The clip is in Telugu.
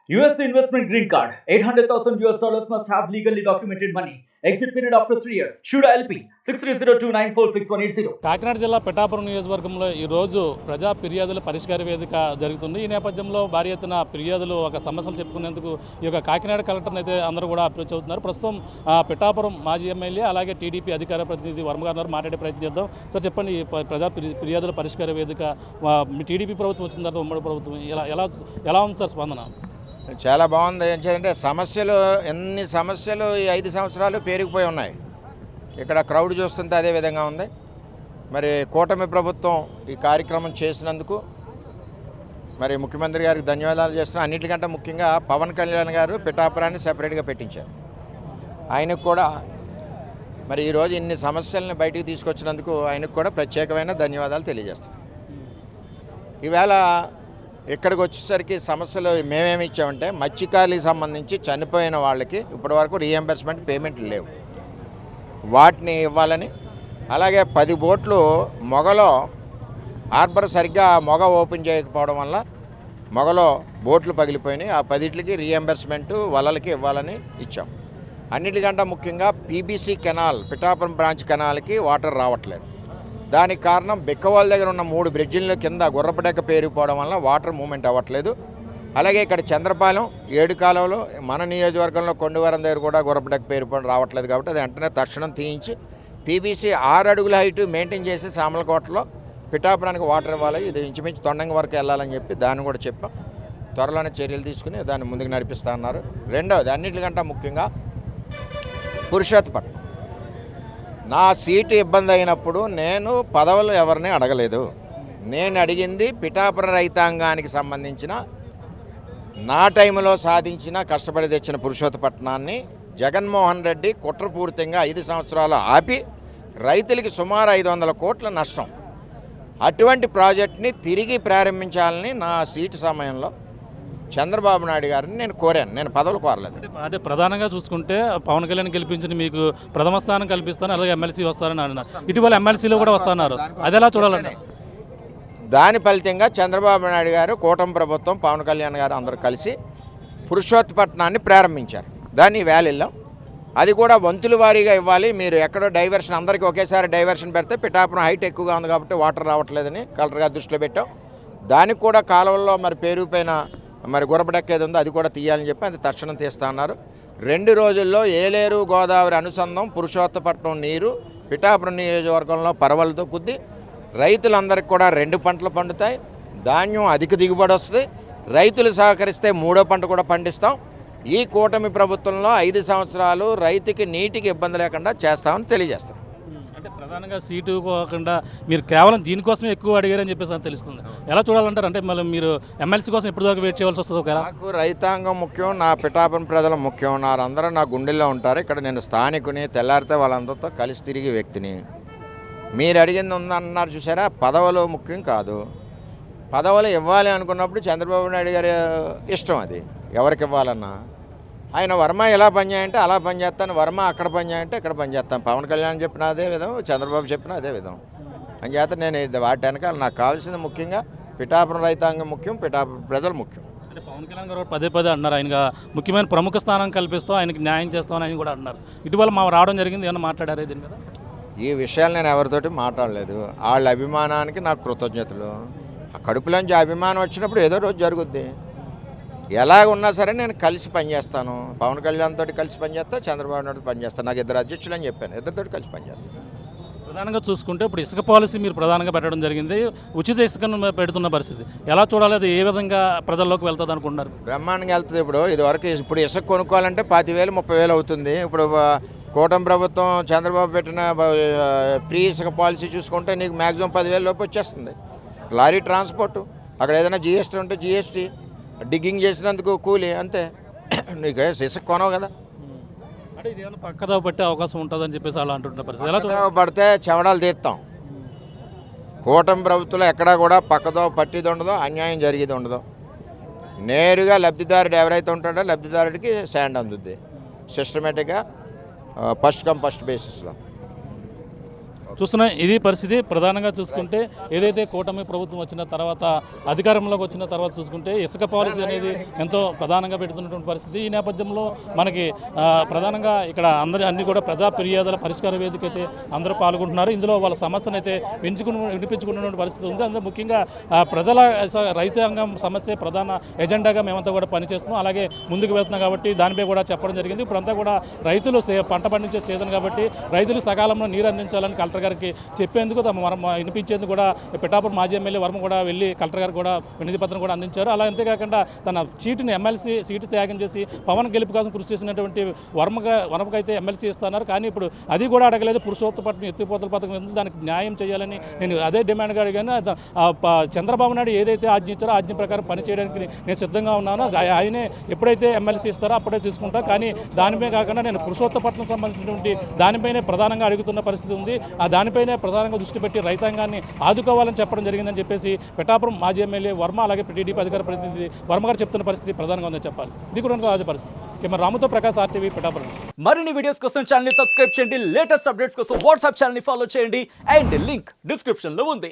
US investment green card. $800,000 must have legally documented money. Exit period after 3 years. Shuda LP 6302946180. Kakinada జిల్లా పిఠాపురం నియోజకవర్గంలో ఈరోజు ప్రజా ఫిర్యాదుల పరిష్కార వేదిక జరుగుతుంది. ఈ నేపథ్యంలో భారీ ఎత్తున ఫిర్యాదులు ఒక సమస్యలు చెప్పుకునేందుకు ఈ యొక్క కాకినాడ కలెక్టర్ని అయితే అందరూ కూడా అప్రోచ్ అవుతున్నారు. ప్రస్తుతం పిఠాపురం మాజీ ఎమ్మెల్యే అలాగే టీడీపీ అధికార ప్రతినిధి వర్మ గారు మాట్లాడే ప్రయత్నం చేద్దాం. సో చెప్పండి, ప్రజా ఫిర్యాదుల పరిష్కార వేదిక మీ టీడీపీ ప్రభుత్వం వచ్చిన తర్వాత ఉమ్మడి ప్రభుత్వం ఎలా ఉంది సార్ స్పందన? చాలా బాగుంది. ఏంటంటే ఎన్ని సమస్యలు ఈ 5 సంవత్సరాలు పేరుకుపోయి ఉన్నాయి. ఇక్కడ క్రౌడ్ చూస్తుంటే అదే విధంగా ఉంది. మరి కూటమి ప్రభుత్వం ఈ కార్యక్రమం చేసినందుకు మరి ముఖ్యమంత్రి గారికి ధన్యవాదాలు చేస్తున్నాం. అన్నిటికంటే ముఖ్యంగా పవన్ కళ్యాణ్ గారు పిఠాపురాన్ని సెపరేట్గా పెట్టించారు. ఆయనకు కూడా మరి ఈరోజు ఇన్ని సమస్యలను బయటికి తీసుకొచ్చినందుకు ఆయనకు కూడా ప్రత్యేకమైన ధన్యవాదాలు తెలియజేస్తున్నాం. ఈవేళ ఇక్కడికి వచ్చేసరికి సమస్యలు మేమేమి ఇచ్చామంటే మత్స్యకారులకు సంబంధించి చనిపోయిన వాళ్ళకి ఇప్పటివరకు రీఎంబర్స్మెంట్ పేమెంట్లు లేవు, వాటిని ఇవ్వాలని. అలాగే 10 బోట్లు మొగలో హార్బర్ సరిగ్గా మొగ ఓపెన్ చేయకపోవడం వల్ల మొగలో బోట్లు పగిలిపోయినాయి. ఆ 10టికి రీఎంబర్స్మెంట్ వలలకి ఇవ్వాలని ఇచ్చాం. అన్నిటికంటే ముఖ్యంగా పీబీసీ కెనాల్ పిఠాపురం బ్రాంచ్ కెనాల్కి వాటర్ రావట్లేదు. దానికి కారణం బిక్కవాల్ దగ్గర ఉన్న 3 బ్రిడ్జిల కింద గుర్రపడెక్క పేరుకోవడం వల్ల వాటర్ మూమెంట్ అవ్వట్లేదు. అలాగే ఇక్కడ చంద్రపాలెం 7 కాలువలో మన నియోజకవర్గంలో కొండవరం దగ్గర కూడా గుర్రపడెక్క పేరుకోవడం రావట్లేదు. కాబట్టి అది వెంటనే తక్షణం తీయించి పీబీసీ 6 అడుగుల హైట్ మెయింటైన్ చేసి సామలకోటలో పిఠాపురానికి వాటర్ ఇవ్వాలి. ఇది ఇంచుమించు తొండంగి వరకు వెళ్ళాలని చెప్పి దాన్ని కూడా చెప్పాం. త్వరలోనే చర్యలు తీసుకుని దాన్ని ముందుకు నడిపిస్తా అన్నారు. రెండవది అన్నిటికంటే ముఖ్యంగా పురుషోత్తపట్నం నా సీటు ఇబ్బంది అయినప్పుడు నేను పదవులు ఎవరిని అడగలేదు. నేను అడిగింది పిఠాపుర రైతాంగానికి సంబంధించిన నా టైంలో సాధించిన కష్టపడి తెచ్చిన పురుషోత్తపట్నాన్ని జగన్మోహన్ రెడ్డి కుట్రపూరితంగా 5 సంవత్సరాలు ఆపి రైతులకి సుమారు 500 కోట్ల నష్టం. అటువంటి ప్రాజెక్ట్ని తిరిగి ప్రారంభించాలని నా సీటు సమయంలో చంద్రబాబు నాయుడు గారిని నేను కోరాను. నేను పదవులు కోరలేదు. అంటే ప్రధానంగా చూసుకుంటే పవన్ కళ్యాణ్ గెలిపించి మీకు ప్రథమ స్థానం కల్పిస్తాను, అలాగే ఎమ్మెల్సీ వస్తారని అన్నారు. ఇటీవల ఎమ్మెల్సీలో కూడా వస్తున్నారు. అది ఎలా చూడాలండి? దాని ఫలితంగా చంద్రబాబు నాయుడు గారు, కూటమి ప్రభుత్వం, పవన్ కళ్యాణ్ గారు అందరూ కలిసి పురుషోత్తపట్నాన్ని ప్రారంభించారు. దాన్ని వెళ్ళాం. అది కూడా వంతుల వారీగా ఇవ్వాలి. మీరు ఎక్కడో డైవర్షన్ అందరికీ ఒకేసారి డైవర్షన్ పెడితే పిఠాపురం హైట్ ఎక్కువగా ఉంది కాబట్టి వాటర్ రావట్లేదని కలెక్టర్ గారు దృష్టిలో పెట్టాం. దానికి కూడా కాలువల్లో మరి పేరుపైన మరి గుర్రపడెక్కేది ఉందో అది కూడా తీయాలని చెప్పి అది తక్షణం తీస్తా అన్నారు. 2 రోజుల్లో ఏలేరు గోదావరి అనుసంధం పురుషోత్తపట్నం నీరు పిఠాపురం నియోజకవర్గంలో పరవలతో కుద్ది రైతులందరికీ కూడా 2 పంటలు పండుతాయి. ధాన్యం అధిక దిగుబడి వస్తుంది. రైతులు సహకరిస్తే 3వ పంట కూడా పండిస్తాం. ఈ కూటమి ప్రభుత్వంలో 5 సంవత్సరాలు రైతుకి నీటికి ఇబ్బంది లేకుండా చేస్తామని తెలియజేస్తాం. అంటే ప్రధానంగా సీటు కాకుండా మీరు కేవలం దీనికోసమే ఎక్కువ అడిగారని చెప్పేసి తెలుస్తుంది. ఎలా చూడాలంటారు? అంటే మళ్ళీ మీరు ఎమ్మెల్సీ కోసం ఎప్పటిదాకా వెయిట్ చేయాల్సి వస్తుంది? నాకు రైతాంగం ముఖ్యం, నా పిఠాపురం ప్రజలు ముఖ్యం. అందరూ నా గుండెల్లో ఉంటారు. ఇక్కడ నేను స్థానికుని, తెల్లారితే వాళ్ళందరితో కలిసి తిరిగే వ్యక్తిని. మీరు అడిగింది ఉందన్నారు చూసారా, పదవులు ముఖ్యం కాదు. పదవులు ఇవ్వాలి అనుకున్నప్పుడు చంద్రబాబు నాయుడు గారి ఇష్టం, అది ఎవరికి ఇవ్వాలన్నా. ఆయన వర్మ ఎలా పనిచేయంటే అలా పనిచేస్తాను, వర్మ అక్కడ పనిచేయంటే ఇక్కడ పనిచేస్తాను. పవన్ కళ్యాణ్ చెప్పిన అదే విధం, చంద్రబాబు చెప్పిన అదే విధం. అని చేత నేను వాటి వెనకాల నాకు కావాల్సింది ముఖ్యంగా పిఠాపురం రైతాంగం ముఖ్యం, పిఠాపురం ప్రజలు ముఖ్యం. అంటే పవన్ కళ్యాణ్ గారు పదే అన్నారు, ఆయన ముఖ్యమైన ప్రముఖ స్థానం కల్పిస్తాం, ఆయనకి న్యాయం చేస్తామని ఆయన కూడా అన్నారు. ఇటీవల మా రావడం జరిగింది, ఏమన్నా మాట్లాడారే దీని మీద? ఈ విషయాలు నేను ఎవరితోటి మాట్లాడలేదు. వాళ్ళ అభిమానానికి నాకు కృతజ్ఞతలు. ఆ కడుపులోంచి అభిమానం వచ్చినప్పుడు ఏదో రోజు జరుగుద్ది. ఎలాగ ఉన్నా సరే నేను కలిసి పనిచేస్తాను. పవన్ కళ్యాణ్ తోటి కలిసి పనిచేస్తాను, చంద్రబాబు నాయుడు పనిచేస్తాను. నాకు 2 అధ్యక్షులు అని చెప్పాను, 2తోటి కలిసి పనిచేస్తాను. ప్రధానంగా చూసుకుంటే ఇప్పుడు ఇసుక పాలసీ మీరు ప్రధానంగా పెట్టడం జరిగింది. ఉచిత ఇసుకను పెడుతున్న పరిస్థితి ఎలా చూడాలి? అది ఏ విధంగా ప్రజల్లోకి వెళ్తుంది అనుకుంటున్నారు? బ్రహ్మాండంగా వెళ్తుంది. ఇప్పుడు ఇసుక కొనుక్కోవాలంటే 10,000 30,000 అవుతుంది. ఇప్పుడు కూటమి ప్రభుత్వం చంద్రబాబు పెట్టిన ఫ్రీ ఇసుక పాలసీ చూసుకుంటే నీకు మ్యాక్సిమం 10,000 లోపు వచ్చేస్తుంది. లారీ ట్రాన్స్పోర్టు, అక్కడ ఏదైనా జీఎస్టీ ఉంటే జీఎస్టీ, డిగ్గింగ్ చేసినందుకు కూలీ, అంతే. నీకు ఇసుక కొనవు కదా. అంటే ఇది ఏమైనా పక్కదా పట్టే అవకాశం ఉంటుందని చెప్పేసి అలా అంటున్న పరిస్థితి ఎలా పడితే చెవడాలు తీస్తాం. కూటమి ప్రభుత్వంలో ఎక్కడా కూడా పక్కదో పట్టిది ఉండదు, అన్యాయం జరిగేది ఉండదు. నేరుగా లబ్ధిదారుడు ఎవరైతే ఉంటాడో లబ్ధిదారుడికి శాండ్ అందుద్ది సిస్టమేటిక్గా, ఫస్ట్ కమ్ ఫస్ట్ బేసిస్లో. చూస్తున్నాం ఇది పరిస్థితి. ప్రధానంగా చూసుకుంటే ఏదైతే కూటమి ప్రభుత్వం వచ్చిన తర్వాత అధికారంలోకి వచ్చిన తర్వాత చూసుకుంటే ఇసుక పాలసీ అనేది ఎంతో ప్రధానంగా పెడుతున్నటువంటి పరిస్థితి. ఈ నేపథ్యంలో మనకి ప్రధానంగా ఇక్కడ అన్ని కూడా ప్రజా ఫిర్యాదుల పరిష్కార వేదిక అయితే అందరూ పాల్గొంటున్నారు. ఇందులో వాళ్ళ సమస్యను అయితే వినిపించుకున్నటువంటి పరిస్థితి ఉంది. అందులో ముఖ్యంగా ప్రజల రైతాంగం సమస్య ప్రధాన ఎజెండాగా మేమంతా కూడా పనిచేస్తున్నాం. అలాగే ముందుకు వెళ్తున్నాం కాబట్టి దానిపై కూడా చెప్పడం జరిగింది. ఇప్పుడంతా కూడా రైతులు పంట పండించే సీజన్ కాబట్టి రైతులు సకాలంలో నీరు అందించాలని కలెక్టర్ గారికి చెప్పేందుకు వినిపించేందుకు కూడా పిఠాపురం మాజీ ఎమ్మెల్యే వర్మ కూడా వెళ్ళి కలెక్టర్ గారు కూడా వినతి పత్రం కూడా అందించారు. అలా అంతేకాకుండా తన సీటుని ఎమ్మెల్సీ సీటు త్యాగం చేసి పవన్ గెలుపు కోసం కృషి చేసినటువంటి వర్మకైతే ఎమ్మెల్సీ ఇస్తున్నారు. కానీ ఇప్పుడు అది కూడా అడగలేదు. పురుషోత్తపట్నం ఎత్తిపోతల పథకం ఉంది, దానికి న్యాయం చేయాలని నేను అదే డిమాండ్గా అడిగాను. చంద్రబాబు నాయుడు ఏదైతే ఆజ్ఞ ఇచ్చారో ఆజ్ఞ ప్రకారం పనిచేయడానికి నేను సిద్ధంగా ఉన్నాను. ఆయనే ఎప్పుడైతే ఎమ్మెల్సీ ఇస్తారో అప్పుడే తీసుకుంటా. కానీ దానిపై కాకుండా నేను పురుషోత్తపట్నం సంబంధించినటువంటి దానిపైనే ప్రధానంగా అడుగుతున్న పరిస్థితి ఉంది. ఆ దానిపైనే ప్రధానంగా దృష్టి పెట్టి రైతాంగాన్ని ఆదుకోవాలని చెప్పడం జరిగిందని చెప్పేసి పిఠాపురం మాజీ ఎమ్మెల్యే వర్మ అలాగే టీడీపీ అధికార ప్రతినిధి వర్మ గారు చెప్తున్న పరిస్థితి ప్రధానంగా ఉందని చెప్పాలి. ఇది కూడా తాజా పరిస్థితి. కెమెరా రాముతో ప్రకాష్, RTV పిఠాపురం. మరిన్ని వీడియోస్ కోసం ఛానల్ ని సబ్స్క్రైబ్ చేయండి. లేటెస్ట్ అప్డేట్స్ కోసం వాట్సాప్ ఛానల్ ని ఫాలో చేయండి. అండ్ లింక్ డిస్క్రిప్షన్ లో ఉంది.